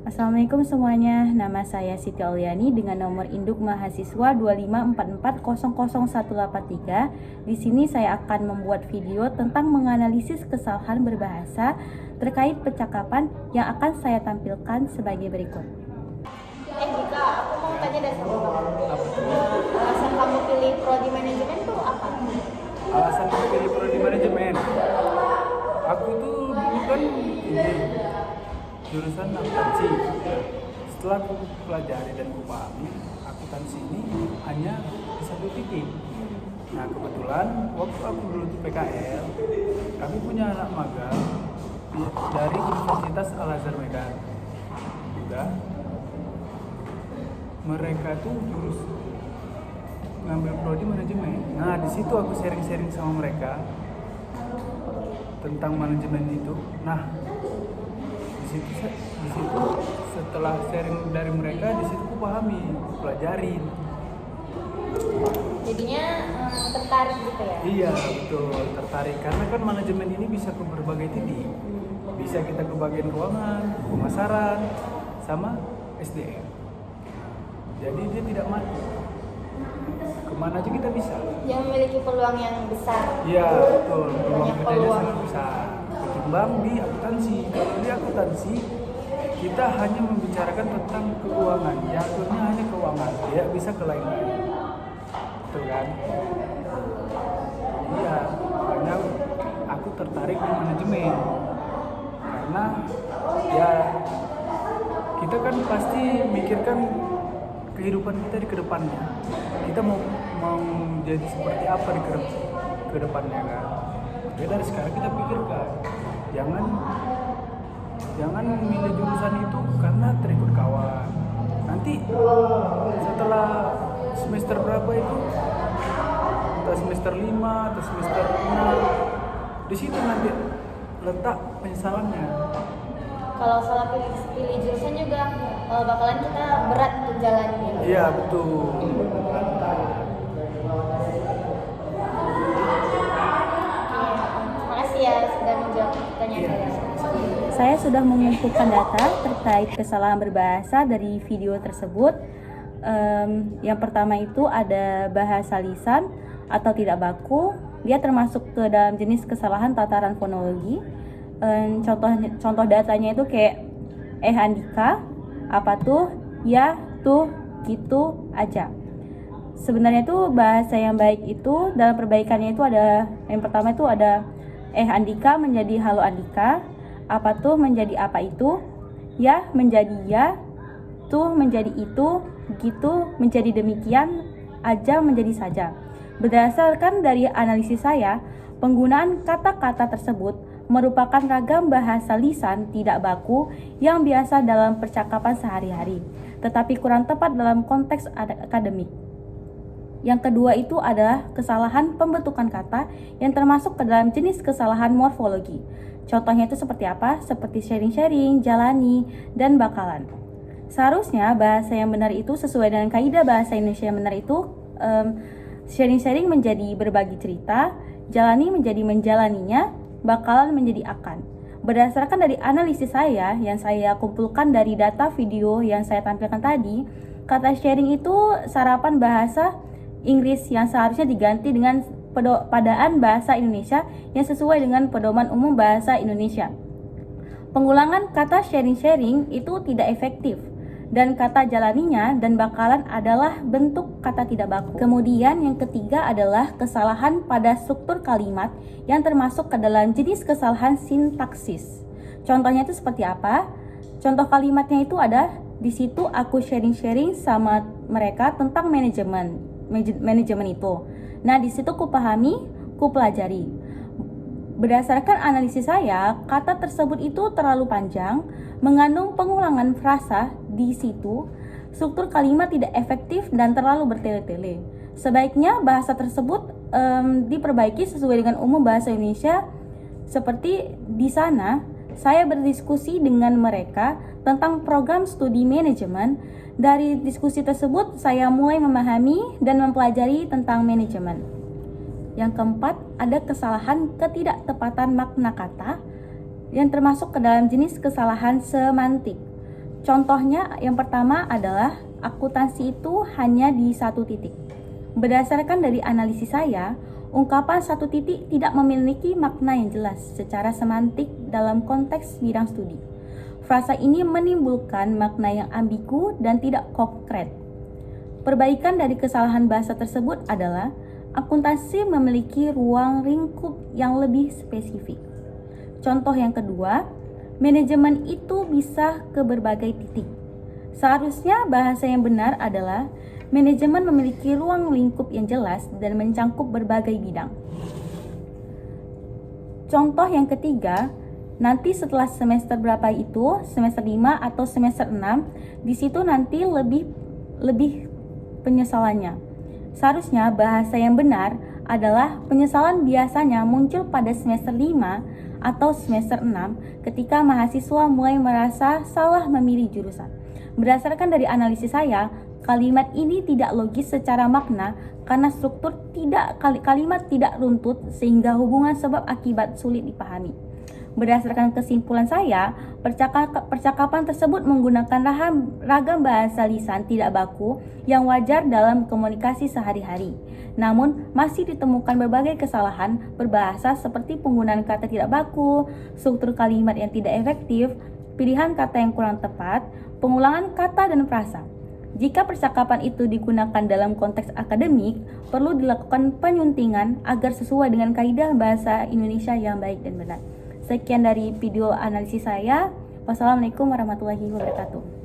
Assalamualaikum semuanya, nama saya Siti Auliani dengan nomor induk mahasiswa 254400183. Di sini saya akan membuat video tentang menganalisis kesalahan berbahasa terkait percakapan yang akan saya tampilkan sebagai berikut. Dika, aku mau tanya deh sama kamu. Alasan kamu pilih prodi manajemen tuh apa? Alasan aku pilih prodi manajemen, aku tuh dulu kan ini jurusan akuntansi. Setelah aku pelajari dan aku pahami, akuntansi ini hanya di satu titik. Nah kebetulan waktu aku dulu di PKL, kami punya anak magang dari Universitas Al-Azhar Medan. Juga mereka tuh jurus ngambil prodi manajemen. Nah di situ aku sharing-sharing sama mereka tentang manajemen itu. Nah di situ setelah sharing dari mereka, di situ aku pahami, pelajarin. Jadinya tertarik gitu ya? Iya betul, tertarik karena kan manajemen ini bisa ke berbagai titik. Bisa kita ke bagian keuangan, pemasaran, sama SDM. Jadi dia tidak mati. Kemana aja kita bisa. Yang memiliki peluang yang besar. Iya betul, peluang Banyak kerjanya peluang. sangat besar. Ketimbang di akuntansi. Kalau di akuntansi kita hanya membicarakan tentang keuangan, jatuhnya hanya keuangan, tidak bisa ke lain-lain. Betul kan? Iya, makanya aku tertarik di manajemen. Karena ya kita kan pasti mikirkan kehidupan kita di kedepannya. Kita mau jadi seperti apa di kedepannya kan. Jadi dari sekarang kita pikirkan, jangan memilih jurusan itu karena terikut kawan. Nanti setelah semester berapa itu, entah semester 5 atau semester 6, di situ nanti letak penyesalannya. Kalau salah pilih jurusan juga bakalan kita berat untuk jalannya. Iya betul. Terima kasih ya sudah menjawab pertanyaan saya. Saya sudah mengumpulkan data terkait kesalahan berbahasa dari video tersebut. Yang pertama itu ada bahasa lisan atau tidak baku. Dia termasuk ke dalam jenis kesalahan tataran fonologi. Contoh datanya itu kayak Andika, apa tuh, ya, tuh, gitu aja. Sebenarnya itu bahasa yang baik itu dalam perbaikannya itu ada, yang pertama itu ada Andika menjadi halo Andika, apa tuh menjadi apa itu, ya menjadi ya, tuh menjadi itu, gitu menjadi demikian, aja menjadi saja. Berdasarkan dari analisis saya, penggunaan kata-kata tersebut merupakan ragam bahasa lisan tidak baku yang biasa dalam percakapan sehari-hari, tetapi kurang tepat dalam konteks akademik. Yang kedua itu adalah kesalahan pembentukan kata yang termasuk ke dalam jenis kesalahan morfologi. Contohnya itu seperti apa? Seperti sharing-sharing, jalani, dan bakalan. Seharusnya bahasa yang benar itu sesuai dengan kaidah bahasa Indonesia yang benar itu sharing-sharing menjadi berbagi cerita, jalani menjadi menjalaninya, bakalan menjadi akan. Berdasarkan dari analisis saya yang saya kumpulkan dari data video yang saya tampilkan tadi, kata sharing itu sarapan bahasa Inggris yang seharusnya diganti dengan padaan bahasa Indonesia yang sesuai dengan pedoman umum bahasa Indonesia. Pengulangan kata sharing-sharing itu tidak efektif, dan kata jalaninya dan bakalan adalah bentuk kata tidak baku. Kemudian yang ketiga adalah kesalahan pada struktur kalimat yang termasuk ke dalam jenis kesalahan sintaksis. Contohnya itu seperti apa? Contoh kalimatnya itu ada, di situ aku sharing-sharing sama mereka tentang manajemen itu. Nah, di situ ku pahami, ku pelajari. Berdasarkan analisis saya, kata tersebut itu terlalu panjang, mengandung pengulangan frasa di situ, struktur kalimat tidak efektif dan terlalu bertele-tele. Sebaiknya bahasa tersebut diperbaiki sesuai dengan umum bahasa Indonesia. Seperti di sana, saya berdiskusi dengan mereka tentang program studi manajemen. Dari diskusi tersebut, saya mulai memahami dan mempelajari tentang manajemen. Yang keempat, ada kesalahan ketidaktepatan makna kata yang termasuk ke dalam jenis kesalahan semantik. Contohnya yang pertama adalah akuntansi itu hanya di satu titik. Berdasarkan dari analisis saya, ungkapan satu titik tidak memiliki makna yang jelas secara semantik dalam konteks bidang studi. Frasa ini menimbulkan makna yang ambigu dan tidak konkret. Perbaikan dari kesalahan bahasa tersebut adalah akuntansi memiliki ruang lingkup yang lebih spesifik. Contoh yang kedua, manajemen itu bisa ke berbagai titik. Seharusnya bahasa yang benar adalah manajemen memiliki ruang lingkup yang jelas dan mencangkup berbagai bidang. Contoh yang ketiga, nanti setelah semester berapa itu, semester 5 atau semester 6, di situ nanti lebih penyesalannya. Seharusnya bahasa yang benar adalah penyesalan biasanya muncul pada semester 5 atau semester 6 ketika mahasiswa mulai merasa salah memilih jurusan. Berdasarkan dari analisis saya, kalimat ini tidak logis secara makna karena struktur kalimat tidak runtut sehingga hubungan sebab akibat sulit dipahami. Berdasarkan kesimpulan saya, percakapan tersebut menggunakan ragam bahasa lisan tidak baku yang wajar dalam komunikasi sehari-hari. Namun, masih ditemukan berbagai kesalahan berbahasa seperti penggunaan kata tidak baku, struktur kalimat yang tidak efektif, pilihan kata yang kurang tepat, pengulangan kata dan frasa. Jika percakapan itu digunakan dalam konteks akademik, perlu dilakukan penyuntingan agar sesuai dengan kaidah bahasa Indonesia yang baik dan benar. Sekian dari video analisis saya. Wassalamualaikum warahmatullahi wabarakatuh.